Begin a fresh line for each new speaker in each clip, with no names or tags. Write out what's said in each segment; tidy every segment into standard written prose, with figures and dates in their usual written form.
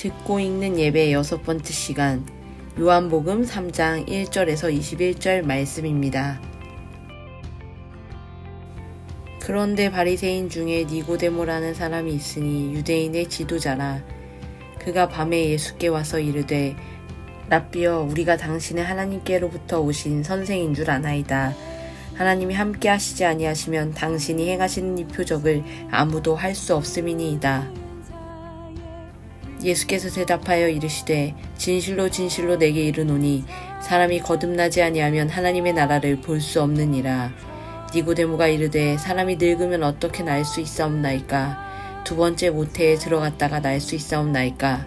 듣고 읽는 예배 6번째 시간, 요한복음 3장 1절에서 21절 말씀입니다. 그런데 바리새인 중에 니고데모라는 사람이 있으니 유대인의 지도자라. 그가 밤에 예수께 와서 이르되, 랍비여, 우리가 당신은 하나님께로부터 오신 선생인 줄 아나이다. 하나님이 함께 하시지 아니하시면 당신이 행하시는 이 표적을 아무도 할 수 없음이니이다. 예수께서 대답하여 이르시되, 진실로 진실로 내게 이르노니 사람이 거듭나지 아니하면 하나님의 나라를 볼 수 없느니라. 니고데모가 이르되, 사람이 늙으면 어떻게 날 수 있사옵나이까? 두 번째 모태에 들어갔다가 날 수 있사옵나이까?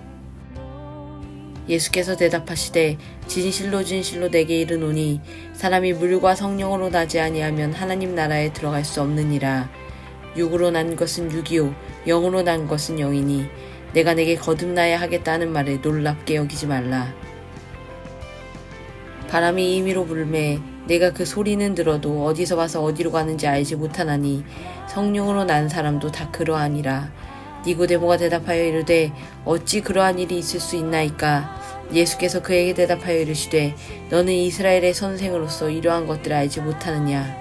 예수께서 대답하시되, 진실로 진실로 내게 이르노니 사람이 물과 성령으로 나지 아니하면 하나님 나라에 들어갈 수 없느니라. 육으로 난 것은 육이요 영으로 난 것은 영이니 내가 내게 거듭나야 하겠다는 말을 놀랍게 여기지 말라. 바람이 임의로 불매 내가 그 소리는 들어도 어디서 와서 어디로 가는지 알지 못하나니 성령으로 난 사람도 다 그러하니라. 니고데모가 대답하여 이르되, 어찌 그러한 일이 있을 수 있나이까? 예수께서 그에게 대답하여 이르시되, 너는 이스라엘의 선생으로서 이러한 것들을 알지 못하느냐?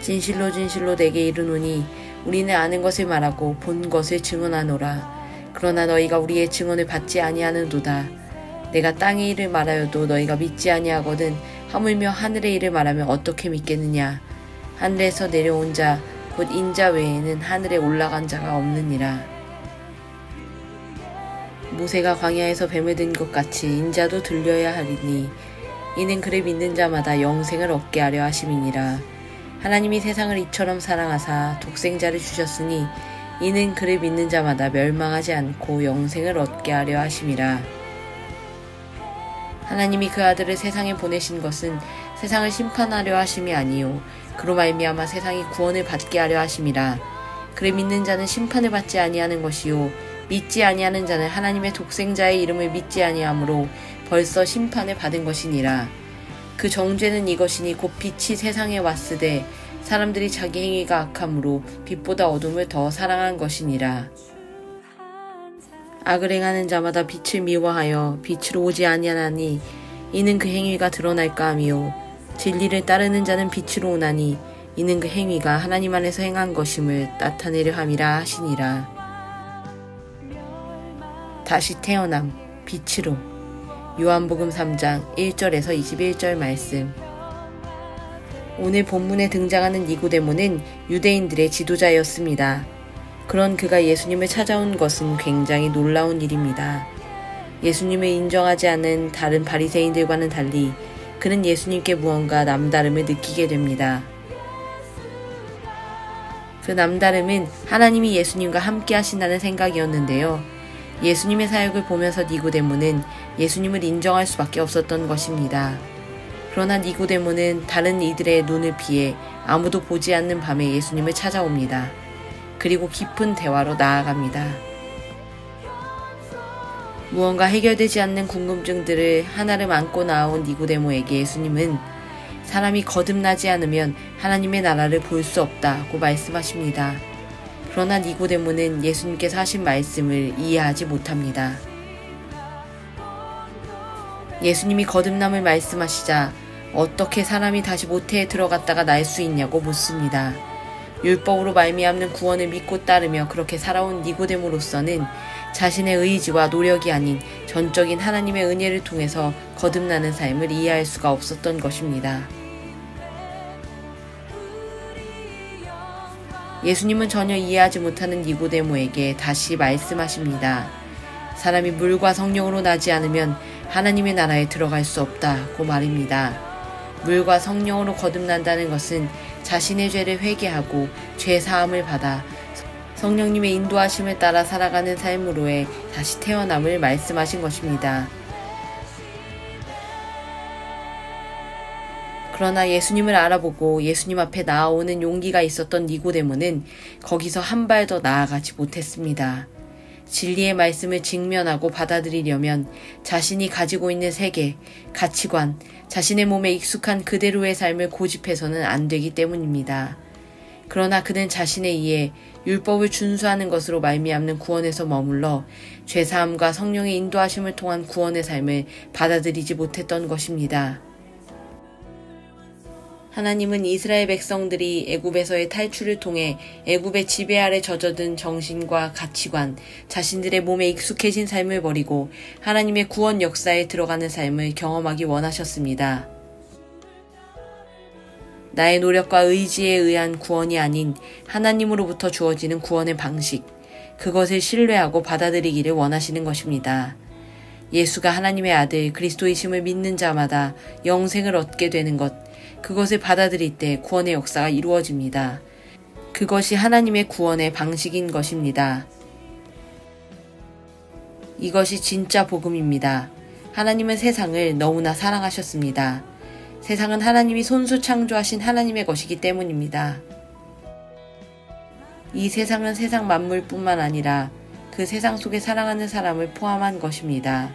진실로 진실로 내게 이르노니 우리는 아는 것을 말하고 본 것을 증언하노라. 그러나 너희가 우리의 증언을 받지 아니하는도다. 내가 땅의 일을 말하여도 너희가 믿지 아니하거든 하물며 하늘의 일을 말하면 어떻게 믿겠느냐? 하늘에서 내려온 자 곧 인자 외에는 하늘에 올라간 자가 없느니라. 모세가 광야에서 뱀을 든 것 같이 인자도 들려야 하리니 이는 그를 믿는 자마다 영생을 얻게 하려 하심이니라. 하나님이 세상을 이처럼 사랑하사 독생자를 주셨으니 이는 그를 믿는 자마다 멸망하지 않고 영생을 얻게 하려 하심이라. 하나님이 그 아들을 세상에 보내신 것은 세상을 심판하려 하심이 아니요 그로 말미암아 세상이 구원을 받게 하려 하심이라. 그를 믿는 자는 심판을 받지 아니하는 것이요 믿지 아니하는 자는 하나님의 독생자의 이름을 믿지 아니하므로 벌써 심판을 받은 것이니라. 그 정죄는 이것이니 곧 빛이 세상에 왔으되 사람들이 자기 행위가 악함으로 빛보다 어둠을 더 사랑한 것이니라. 악을 행하는 자마다 빛을 미워하여 빛으로 오지 아니하나니 이는 그 행위가 드러날까 함이요 진리를 따르는 자는 빛으로 오나니 이는 그 행위가 하나님 안에서 행한 것임을 나타내려 함이라 하시니라. 다시 태어남 빛으로. 요한복음 3장 1절에서 21절 말씀. 오늘 본문에 등장하는 니고데모는 유대인들의 지도자였습니다. 그런 그가 예수님을 찾아온 것은 굉장히 놀라운 일입니다. 예수님을 인정하지 않는 다른 바리새인들과는 달리 그는 예수님께 무언가 남다름을 느끼게 됩니다. 그 남다름은 하나님이 예수님과 함께 하신다는 생각이었는데요. 예수님의 사역을 보면서 니고데모는 예수님을 인정할 수밖에 없었던 것입니다. 그러나 니고데모는 다른 이들의 눈을 피해 아무도 보지 않는 밤에 예수님을 찾아옵니다. 그리고 깊은 대화로 나아갑니다. 무언가 해결되지 않는 궁금증들을 하나를 안고 나온 니고데모에게 예수님은 사람이 거듭나지 않으면 하나님의 나라를 볼 수 없다고 말씀하십니다. 그러나 니고데모는 예수님께서 하신 말씀을 이해하지 못합니다. 예수님이 거듭남을 말씀하시자 어떻게 사람이 다시 모태에 들어갔다가 날 수 있냐고 묻습니다. 율법으로 말미암는 구원을 믿고 따르며 그렇게 살아온 니고데모로서는 자신의 의지와 노력이 아닌 전적인 하나님의 은혜를 통해서 거듭나는 삶을 이해할 수가 없었던 것입니다. 예수님은 전혀 이해하지 못하는 니고데모에게 다시 말씀하십니다. 사람이 물과 성령으로 나지 않으면 하나님의 나라에 들어갈 수 없다고 말입니다. 물과 성령으로 거듭난다는 것은 자신의 죄를 회개하고 죄 사함을 받아 성령님의 인도하심을 따라 살아가는 삶으로의 다시 태어남을 말씀하신 것입니다. 그러나 예수님을 알아보고 예수님 앞에 나아오는 용기가 있었던 니고데모는 거기서 한 발 더 나아가지 못했습니다. 진리의 말씀을 직면하고 받아들이려면 자신이 가지고 있는 세계, 가치관, 자신의 몸에 익숙한 그대로의 삶을 고집해서는 안 되기 때문입니다. 그러나 그는 자신에 의해 율법을 준수하는 것으로 말미암는 구원에서 머물러 죄사함과 성령의 인도하심을 통한 구원의 삶을 받아들이지 못했던 것입니다. 하나님은 이스라엘 백성들이 애굽에서의 탈출을 통해 애굽의 지배 아래 젖어든 정신과 가치관, 자신들의 몸에 익숙해진 삶을 버리고 하나님의 구원 역사에 들어가는 삶을 경험하기 원하셨습니다. 나의 노력과 의지에 의한 구원이 아닌 하나님으로부터 주어지는 구원의 방식, 그것을 신뢰하고 받아들이기를 원하시는 것입니다. 예수가 하나님의 아들 그리스도이심을 믿는 자마다 영생을 얻게 되는 것, 그것을 받아들일 때 구원의 역사가 이루어집니다. 그것이 하나님의 구원의 방식인 것입니다. 이것이 진짜 복음입니다. 하나님은 세상을 너무나 사랑하셨습니다. 세상은 하나님이 손수 창조하신 하나님의 것이기 때문입니다. 이 세상은 세상 만물뿐만 아니라 그 세상 속에 사랑하는 사람을 포함한 것입니다.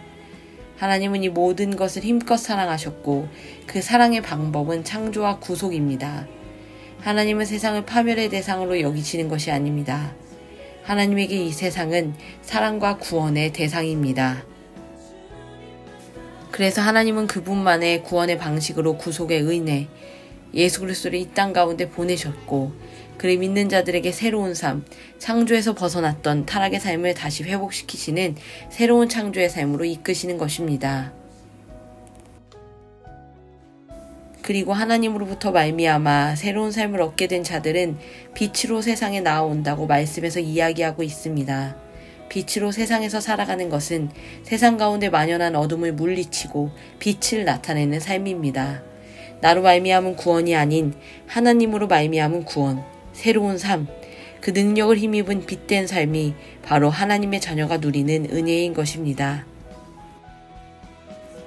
하나님은 이 모든 것을 힘껏 사랑하셨고 그 사랑의 방법은 창조와 구속입니다. 하나님은 세상을 파멸의 대상으로 여기시는 것이 아닙니다. 하나님에게 이 세상은 사랑과 구원의 대상입니다. 그래서 하나님은 그분만의 구원의 방식으로 구속의 은혜, 예수 그리스도를 이 땅 가운데 보내셨고 그를 믿는 자들에게 새로운 삶, 창조에서 벗어났던 타락의 삶을 다시 회복시키시는 새로운 창조의 삶으로 이끄시는 것입니다. 그리고 하나님으로부터 말미암아 새로운 삶을 얻게 된 자들은 빛으로 세상에 나아온다고 말씀에서 이야기하고 있습니다. 빛으로 세상에서 살아가는 것은 세상 가운데 만연한 어둠을 물리치고 빛을 나타내는 삶입니다. 나로 말미암은 구원이 아닌 하나님으로 말미암은 구원, 새로운 삶, 그 능력을 힘입은 빛된 삶이 바로 하나님의 자녀가 누리는 은혜인 것입니다.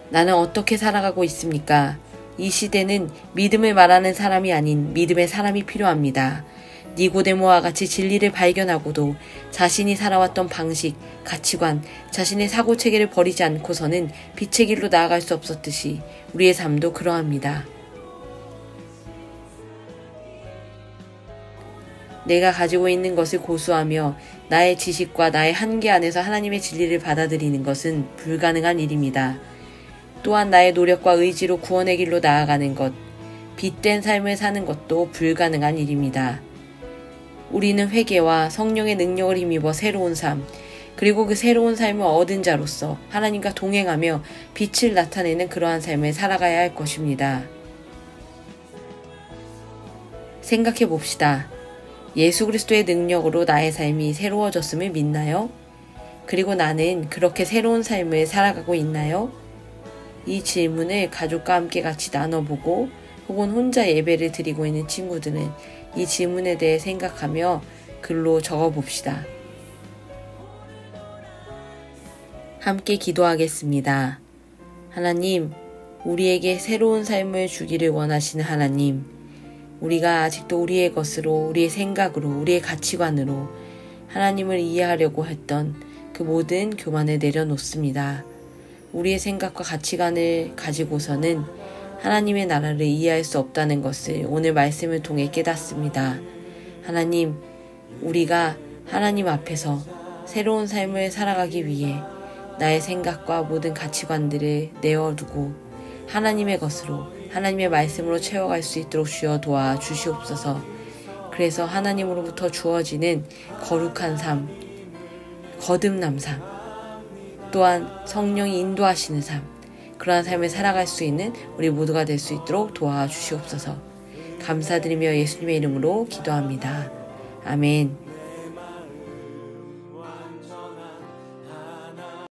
나는 어떻게 살아가고 있습니까? 이 시대는 믿음을 말하는 사람이 아닌 믿음의 사람이 필요합니다. 니고데모와 같이 진리를 발견하고도 자신이 살아왔던 방식, 가치관, 자신의 사고체계를 버리지 않고서는 빛의 길로 나아갈 수 없었듯이 우리의 삶도 그러합니다. 내가 가지고 있는 것을 고수하며 나의 지식과 나의 한계 안에서 하나님의 진리를 받아들이는 것은 불가능한 일입니다. 또한 나의 노력과 의지로 구원의 길로 나아가는 것, 빛된 삶을 사는 것도 불가능한 일입니다. 우리는 회개와 성령의 능력을 힘입어 새로운 삶, 그리고 그 새로운 삶을 얻은 자로서 하나님과 동행하며 빛을 나타내는 그러한 삶을 살아가야 할 것입니다. 생각해 봅시다. 예수 그리스도의 능력으로 나의 삶이 새로워졌음을 믿나요? 그리고 나는 그렇게 새로운 삶을 살아가고 있나요? 이 질문을 가족과 함께 같이 나눠보고 혹은 혼자 예배를 드리고 있는 친구들은 이 질문에 대해 생각하며 글로 적어봅시다. 함께 기도하겠습니다. 하나님, 우리에게 새로운 삶을 주기를 원하시는 하나님, 우리가 아직도 우리의 것으로, 우리의 생각으로, 우리의 가치관으로 하나님을 이해하려고 했던 그 모든 교만을 내려놓습니다. 우리의 생각과 가치관을 가지고서는 하나님의 나라를 이해할 수 없다는 것을 오늘 말씀을 통해 깨닫습니다. 하나님, 우리가 하나님 앞에서 새로운 삶을 살아가기 위해 나의 생각과 모든 가치관들을 내어두고 하나님의 것으로, 하나님의 말씀으로 채워갈 수 있도록 주여 도와 주시옵소서. 그래서 하나님으로부터 주어지는 거룩한 삶, 거듭남 삶, 또한 성령이 인도하시는 삶, 그러한 삶을 살아갈 수 있는 우리 모두가 될 수 있도록 도와주시옵소서. 감사드리며 예수님의 이름으로 기도합니다. 아멘.